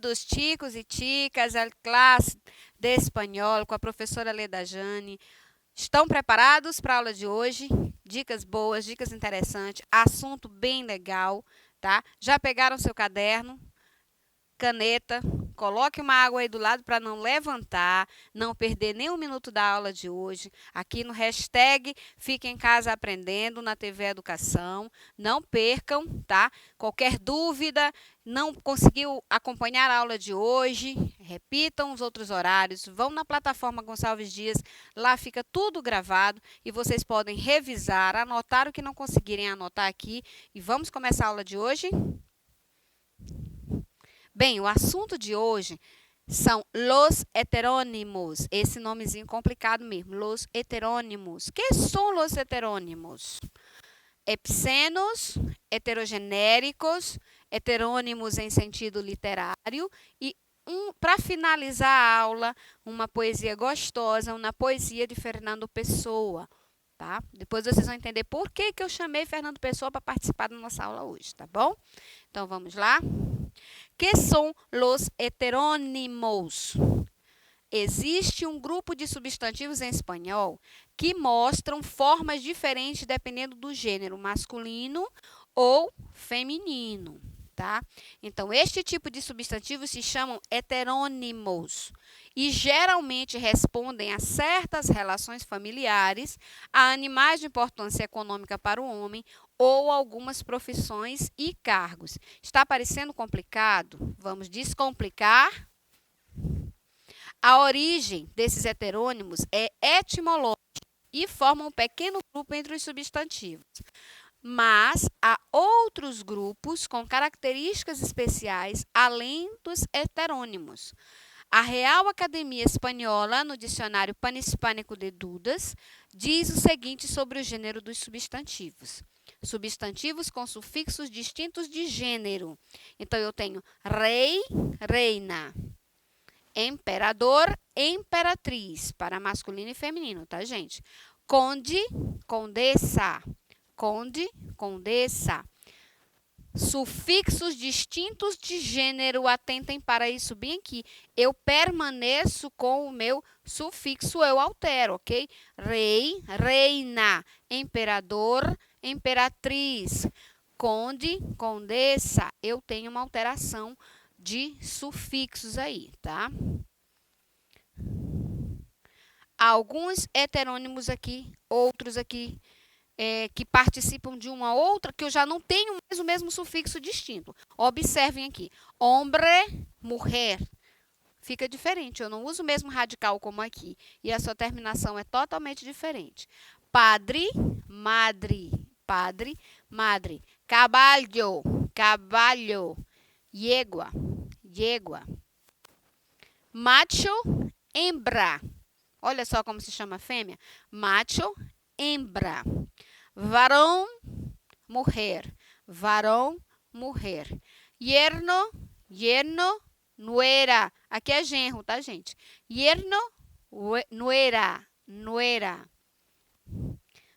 Bem-vindos, chicos e chicas, à classe de espanhol com a professora Leda Jane. Estão preparados para a aula de hoje? Dicas boas, dicas interessantes, assunto bem legal, tá? Já pegaram seu caderno, caneta? Coloque uma água aí do lado para não levantar, não perder nem um minuto da aula de hoje. Aqui no hashtag Fique em Casa Aprendendo, na TV Educação. Não percam, tá? Qualquer dúvida, não conseguiu acompanhar a aula de hoje, repitam os outros horários, vão na plataforma Gonçalves Dias, lá fica tudo gravado e vocês podem revisar, anotar o que não conseguirem anotar aqui. E vamos começar a aula de hoje? Bem, o assunto de hoje são los heterônimos. Esse nomezinho complicado mesmo, los heterônimos. Que são los heterônimos? Epicenos, heterogenéricos, heterônimos em sentido literário e para finalizar a aula, uma poesia gostosa, uma poesia de Fernando Pessoa, tá? Depois vocês vão entender por que eu chamei Fernando Pessoa para participar da nossa aula hoje, tá bom? Então vamos lá. Que são los heterônimos? Existe um grupo de substantivos em espanhol que mostram formas diferentes dependendo do gênero masculino ou feminino, tá? Então, este tipo de substantivos se chamam heterônimos e geralmente respondem a certas relações familiares, a animais de importância econômica para o homem ou algumas profissões e cargos. Está parecendo complicado? Vamos descomplicar? A origem desses heterônimos é etimológica e forma um pequeno grupo entre os substantivos. Mas há outros grupos com características especiais além dos heterônimos. A Real Academia Espanhola, no dicionário Panhispânico de Dudas, diz o seguinte sobre o gênero dos substantivos. Substantivos com sufixos distintos de gênero. Então, eu tenho rei, reina. Imperador, imperatriz, para masculino e feminino, tá, gente? Conde, condessa. Conde, condessa. Sufixos distintos de gênero, atentem para isso bem aqui. Eu permaneço com o meu sufixo, eu altero, ok? Rei, reina. Imperador, imperatriz. Conde, condessa. Eu tenho uma alteração de sufixos aí, tá? Alguns heterônimos aqui, outros aqui que participam de uma outra, que eu já não tenho mais o mesmo sufixo distinto. Observem aqui. Hombre, mulher. Fica diferente, eu não uso o mesmo radical como aqui. E a sua terminação é totalmente diferente. Padre, madre. Padre, madre. Caballo, caballo. Yegua, yegua. Macho, hembra. Olha só como se chama a fêmea. Macho, hembra. Varão, mulher. Varão, mulher. Yerno, yerno, nuera. Aqui é genro, tá, gente? Yerno, nuera, nuera.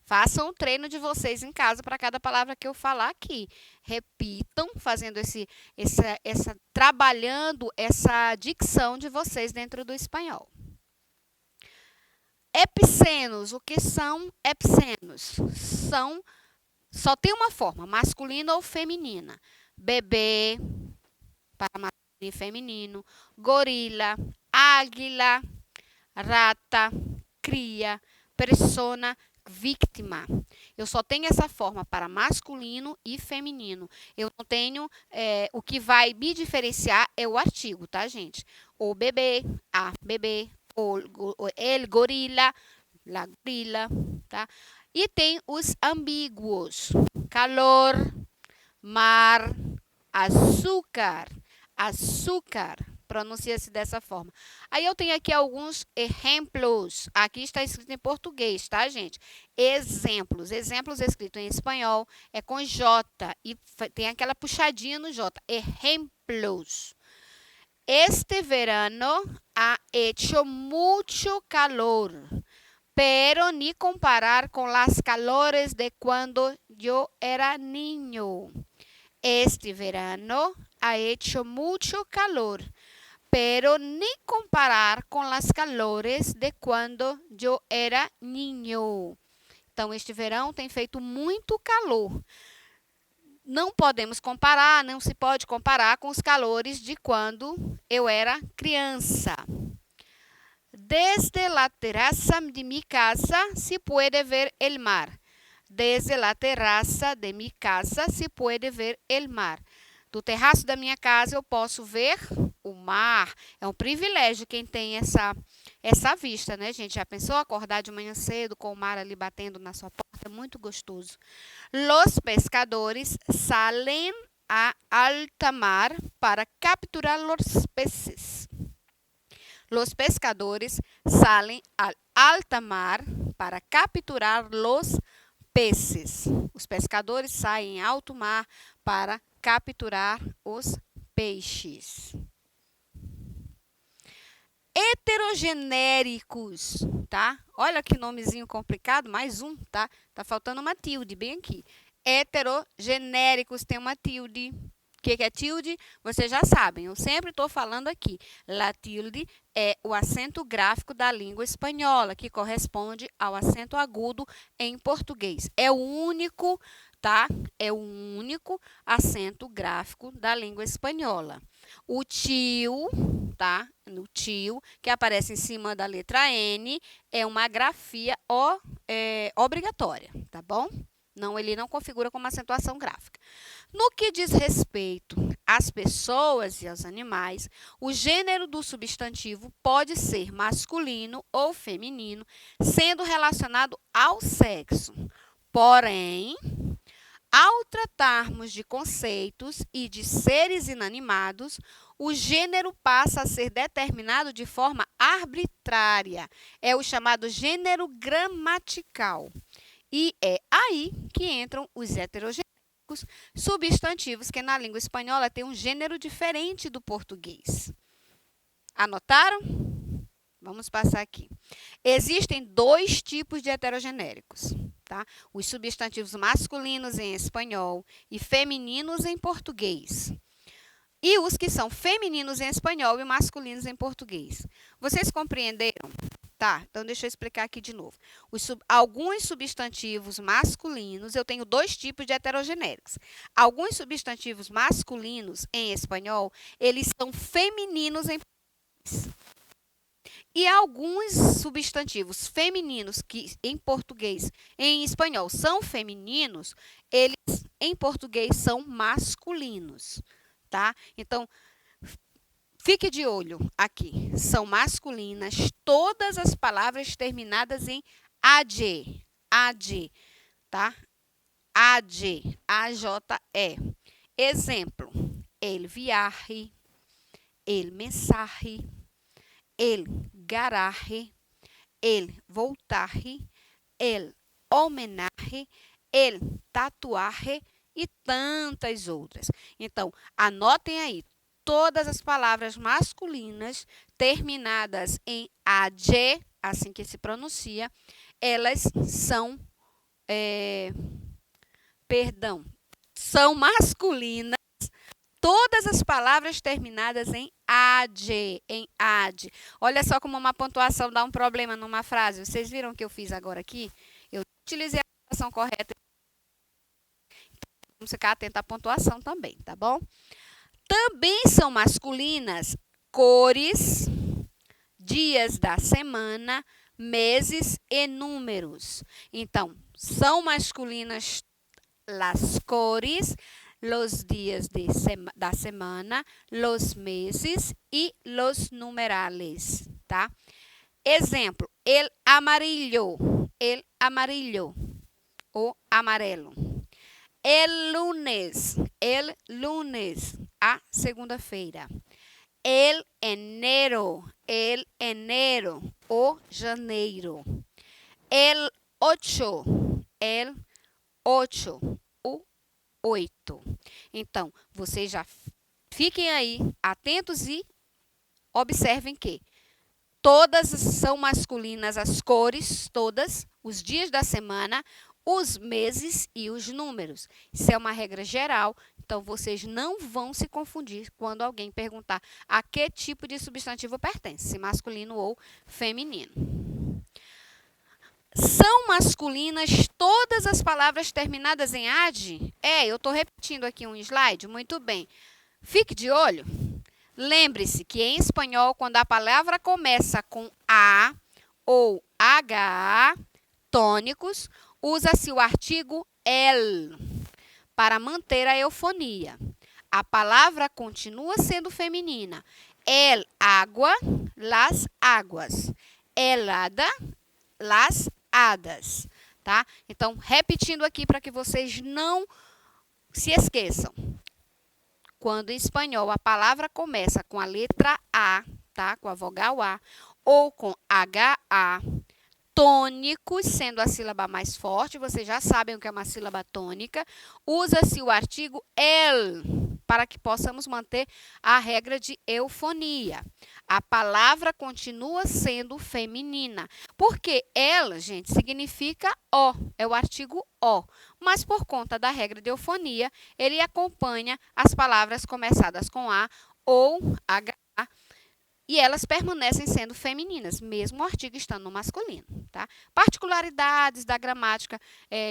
Façam o treino de vocês em casa para cada palavra que eu falar aqui. Repitam, fazendo trabalhando essa dicção de vocês dentro do espanhol. Epicenos, o que são epicenos? Só tem uma forma, masculina ou feminina. Bebê, para masculino e feminino. Gorila, águila, rata, cria, persona, vítima. Eu só tenho essa forma para masculino e feminino. Eu não tenho, o que vai me diferenciar é o artigo, tá, gente? O bebê, a bebê, el gorila, la gorila, tá? E tem os ambíguos. Calor, mar, açúcar, açúcar. Pronuncia-se dessa forma. Aí eu tenho aqui alguns exemplos. Aqui está escrito em português, tá, gente? Exemplos. Exemplos escrito em espanhol é com J e tem aquela puxadinha no J. Ejemplos. Este verano ha hecho mucho calor, pero ni comparar con las calores de cuando yo era niño. Este verano ha hecho mucho calor, pero ni comparar com las calores de quando eu era niño. Então, este verão tem feito muito calor. Não podemos comparar, não se pode comparar com os calores de quando eu era criança. Desde la terraza de mi casa se puede ver el mar. Desde la terraza de mi casa se puede ver el mar. Do terraço da minha casa eu posso ver o mar. É um privilégio quem tem essa vista, né, gente? Já pensou acordar de manhã cedo com o mar ali batendo na sua porta? Muito gostoso. Los pescadores salen a alta mar para capturar los peces. Los pescadores salen a alta mar para capturar los peces. Os pescadores saem em alto mar para capturar os peixes. Heterogenéricos, tá? Olha que nomezinho complicado, mais um, tá? Tá faltando uma tilde bem aqui. Heterogenéricos tem uma tilde. O que é tilde? Vocês já sabem, eu sempre estou falando aqui. La tilde é o acento gráfico da língua espanhola, que corresponde ao acento agudo em português. É o único, tá? É o único acento gráfico da língua espanhola. O tio, tá? No tio, que aparece em cima da letra N, é uma grafia obrigatória, tá bom? Não, ele não configura como acentuação gráfica. No que diz respeito às pessoas e aos animais, o gênero do substantivo pode ser masculino ou feminino, sendo relacionado ao sexo. Porém, ao tratarmos de conceitos e de seres inanimados, o gênero passa a ser determinado de forma arbitrária. É o chamado gênero gramatical. E é aí que entram os heterogenéricos, substantivos que na língua espanhola têm um gênero diferente do português. Anotaram? Vamos passar aqui. Existem dois tipos de heterogenéricos, tá? Os substantivos masculinos em espanhol e femininos em português. E os que são femininos em espanhol e masculinos em português. Vocês compreenderam? Tá, então deixa eu explicar aqui de novo. Alguns substantivos masculinos, eu tenho dois tipos de heterogenéricos. Alguns substantivos masculinos em espanhol, eles são femininos em português. E alguns substantivos femininos que em português, em espanhol, são femininos, eles em português são masculinos, tá? Então, fique de olho aqui. São masculinas todas as palavras terminadas em AD. AD, tá? AD, A-J-E. Exemplo: el viaje, el mensaje, el garaje, el voltaje, el homenaje, el tatuaje e tantas outras. Então, anotem aí. Todas as palavras masculinas terminadas em AD, assim que se pronuncia, elas são, são masculinas. Todas as palavras terminadas em AD, Olha só como uma pontuação dá um problema numa frase. Vocês viram o que eu fiz agora aqui? Eu utilizei a pontuação correta. Então, vamos ficar atento à pontuação também, tá bom? Também são masculinas cores, dias da semana, meses e números. Então, são masculinas las cores, los días da semana, los meses e los numerales, tá? Exemplo: el amarillo, o amarelo. El lunes, a segunda-feira. El enero, o janeiro. El 8, o 8. Então, vocês já fiquem aí atentos e observem que todas são masculinas as cores, todas, os dias da semana, os meses e os números. Isso é uma regra geral Então, vocês não vão se confundir quando alguém perguntar a que tipo de substantivo pertence, se masculino ou feminino. São masculinas todas as palavras terminadas em -ade? Eu estou repetindo aqui um slide. Muito bem. Fique de olho. Lembre-se que em espanhol, quando a palavra começa com A ou HA, tônicos, usa-se o artigo el para manter a eufonia. A palavra continua sendo feminina. El agua, las aguas. El hada, las hadas, tá? Então, repetindo aqui para que vocês não se esqueçam. Quando em espanhol a palavra começa com a letra A, tá? Com a vogal A, ou com HA, tônicos, sendo a sílaba mais forte, vocês já sabem o que é uma sílaba tônica, usa-se o artigo el, para que possamos manter a regra de eufonia. A palavra continua sendo feminina, porque ela, gente, significa O, é o artigo O, mas por conta da regra de eufonia, ele acompanha as palavras começadas com A ou HA, e elas permanecem sendo femininas, mesmo o artigo estando no masculino, tá? Particularidades da gramática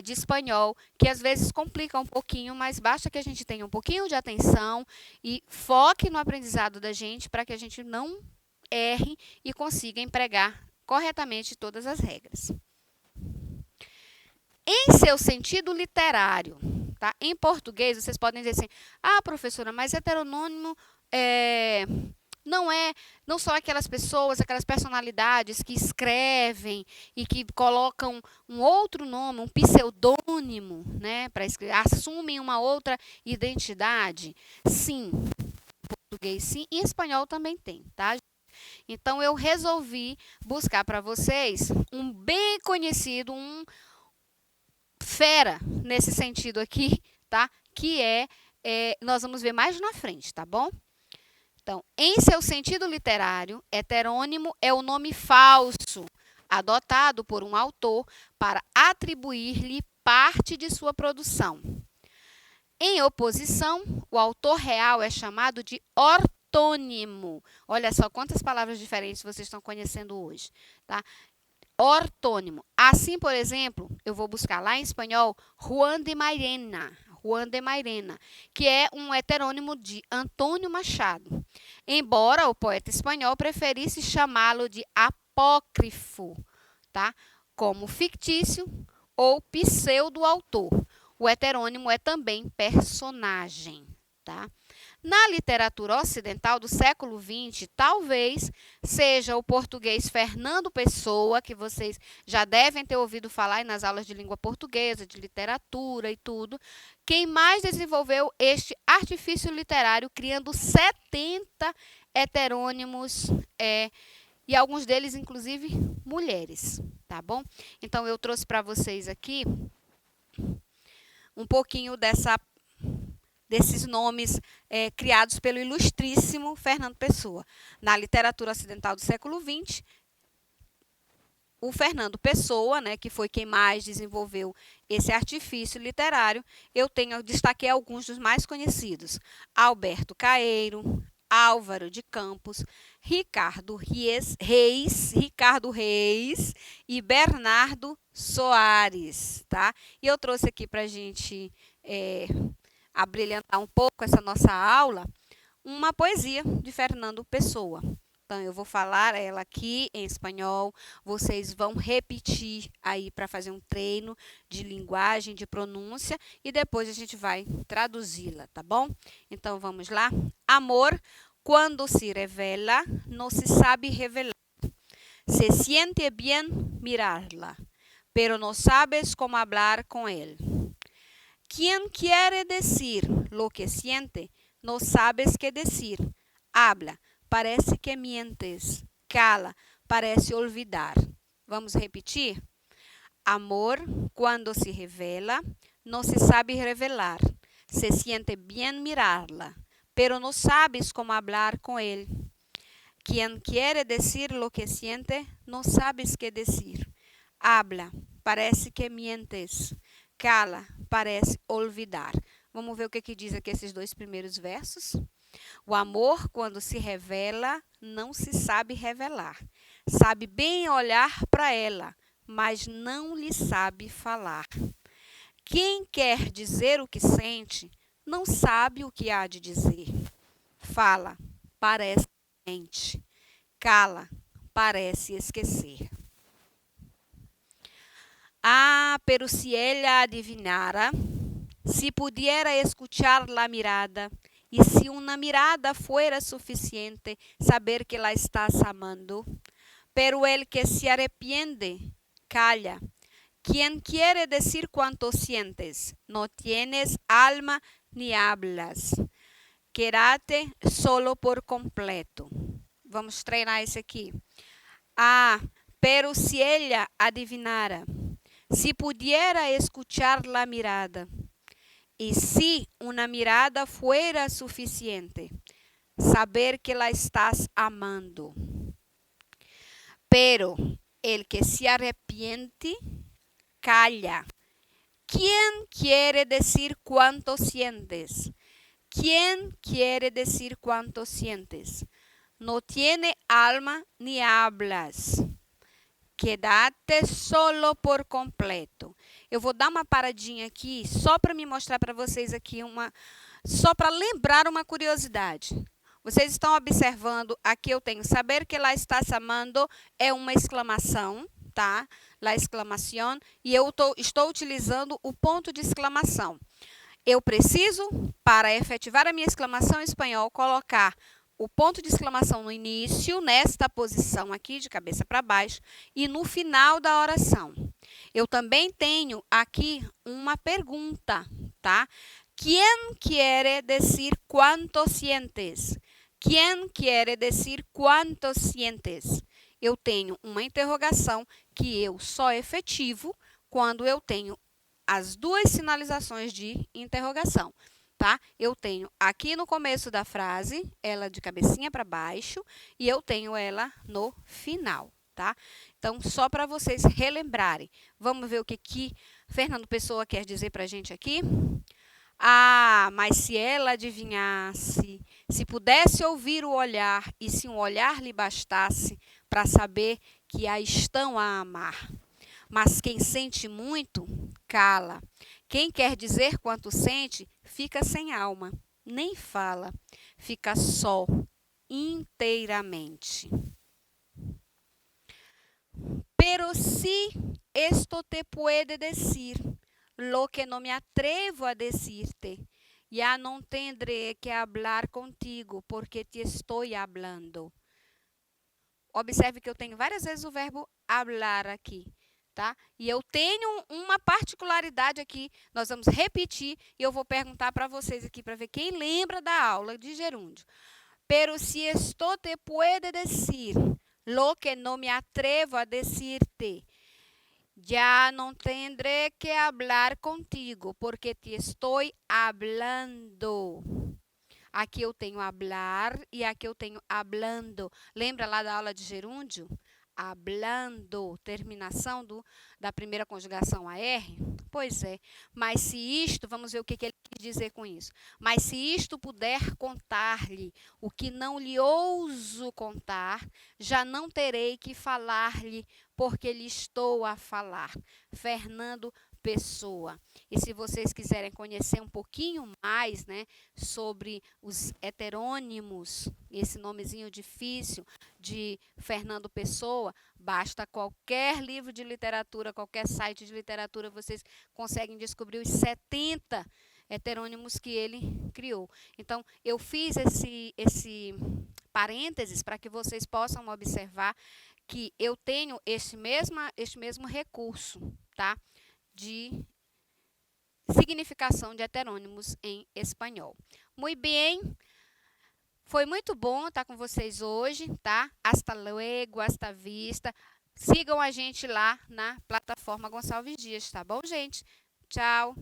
de espanhol, que às vezes complica um pouquinho, mas basta que a gente tenha um pouquinho de atenção e foque no aprendizado da gente para que a gente não erre e consiga empregar corretamente todas as regras. Em seu sentido literário, tá? Em português, vocês podem dizer assim, professora, mas heteronônimo não são aquelas pessoas, aquelas personalidades que escrevem e que colocam um outro nome, um pseudônimo, né, para escrever, assumem uma outra identidade. Sim, em português sim, e em espanhol também tem, tá? Então, eu resolvi buscar para vocês um bem conhecido, um fera nesse sentido aqui, tá? Que nós vamos ver mais na frente, tá bom? Então, em seu sentido literário, heterônimo é o nome falso adotado por um autor para atribuir-lhe parte de sua produção. Em oposição, o autor real é chamado de ortônimo. Olha só quantas palavras diferentes vocês estão conhecendo hoje, tá? Ortônimo. Assim, por exemplo, eu vou buscar lá em espanhol Juan de Mairena, que é um heterônimo de Antônio Machado. Embora o poeta espanhol preferisse chamá-lo de apócrifo, tá? Como fictício ou pseudo-autor. O heterônimo é também personagem, tá? Na literatura ocidental do século XX, talvez seja o português Fernando Pessoa, que vocês já devem ter ouvido falar nas aulas de língua portuguesa, de literatura e tudo, quem mais desenvolveu este artifício literário, criando 70 heterônimos, e alguns deles, inclusive, mulheres, tá bom? Então, eu trouxe para vocês aqui um pouquinho desses nomes criados pelo ilustríssimo Fernando Pessoa. Na literatura ocidental do século XX, o Fernando Pessoa, né, que foi quem mais desenvolveu esse artifício literário, eu destaquei alguns dos mais conhecidos. Alberto Caeiro, Álvaro de Campos, Ricardo Reis e Bernardo Soares, tá? E eu trouxe aqui para a gente abrilhantar um pouco essa nossa aula, uma poesia de Fernando Pessoa. Então, eu vou falar ela aqui em espanhol, vocês vão repetir aí para fazer um treino de linguagem, de pronúncia, e depois a gente vai traduzi-la, tá bom? Então, vamos lá. Amor, quando se revela, não se sabe revelar. Se siente bien mirarla, pero no sabes cómo hablar con él. Quien quiere decir lo que siente, no sabes qué decir. Habla, parece que mientes. Cala, parece olvidar. Vamos repetir? Amor, cuando se revela, no se sabe revelar. Se siente bien mirarla, pero no sabes cómo hablar con él. Quien quiere decir lo que siente, no sabes qué decir. Habla, parece que mientes. Cala, parece olvidar. Vamos ver o que diz aqui esses 2 primeiros versos. O amor, quando se revela, não se sabe revelar. Sabe bem olhar para ela, mas não lhe sabe falar. Quem quer dizer o que sente, não sabe o que há de dizer. Fala, parece mente. Cala, parece esquecer. Ah, pero si ella adivinara, si pudiera escuchar la mirada, y si una mirada fuera suficiente, saber que la estás amando. Pero el que se arrepiente, calla. ¿Quién quiere decir cuánto sientes? No tienes alma ni hablas. Quédate solo por completo. Vamos treinar esse aqui. Ah, pero si ella adivinara, si pudiera escuchar la mirada, y si una mirada fuera suficiente, saber que la estás amando. Pero el que se arrepiente, calla. ¿Quién quiere decir cuánto sientes? ¿Quién quiere decir cuánto sientes? No tiene alma ni hablas. Quédate solo por completo. Eu vou dar uma paradinha aqui só para me mostrar para vocês aqui só para lembrar uma curiosidade. Vocês estão observando, aqui eu tenho saber que lá está amando é uma exclamação, tá? La exclamação, e eu estou utilizando o ponto de exclamação. Eu preciso, para efetivar a minha exclamação em espanhol, colocar o ponto de exclamação no início, nesta posição aqui, de cabeça para baixo, e no final da oração. Eu também tenho aqui uma pergunta, tá? ¿Quién quiere decir cuánto sientes? ¿Quién quiere decir cuánto sientes? Eu tenho uma interrogação que eu só efetivo quando eu tenho as 2 sinalizações de interrogação. Tá? Eu tenho aqui no começo da frase, ela de cabecinha para baixo, e eu tenho ela no final, tá? Então, só para vocês relembrarem. Vamos ver o que Fernando Pessoa quer dizer para a gente aqui. Ah, mas se ela adivinhasse, se pudesse ouvir o olhar, e se um olhar lhe bastasse para saber que a estão a amar. Mas quem sente muito, cala. Quem quer dizer quanto sente, fica sem alma, nem fala, fica só, inteiramente. Pero si esto te puede decir lo que no me atrevo a decirte, ya no tendré que hablar contigo, porque te estoy hablando. Observe que eu tenho várias vezes o verbo hablar aqui. Tá? E eu tenho uma particularidade aqui, nós vamos repetir e eu vou perguntar para vocês aqui para ver quem lembra da aula de gerúndio. Pero si esto te puede decir lo que no me atrevo a decirte, ya no tendré que hablar contigo, porque te estoy hablando. Aqui eu tenho hablar e aqui eu tenho hablando. Lembra lá da aula de gerúndio? Hablando, terminação da primeira conjugação a R? Pois é, mas se isto, vamos ver o que ele quis dizer com isso. Mas se isto puder contar-lhe o que não lhe ouso contar, já não terei que falar-lhe, porque lhe estou a falar. Fernando Pessoa. E se vocês quiserem conhecer um pouquinho mais, né, sobre os heterônimos, esse nomezinho difícil de Fernando Pessoa, basta qualquer livro de literatura, qualquer site de literatura, vocês conseguem descobrir os 70 heterônimos que ele criou. Então, eu fiz esse parênteses para que vocês possam observar que eu tenho este mesmo recurso, tá? De significação de heterônimos em espanhol. Muito bem, foi muito bom estar com vocês hoje, tá? Hasta luego, hasta vista. Sigam a gente lá na plataforma Gonçalves Dias, tá bom, gente? Tchau!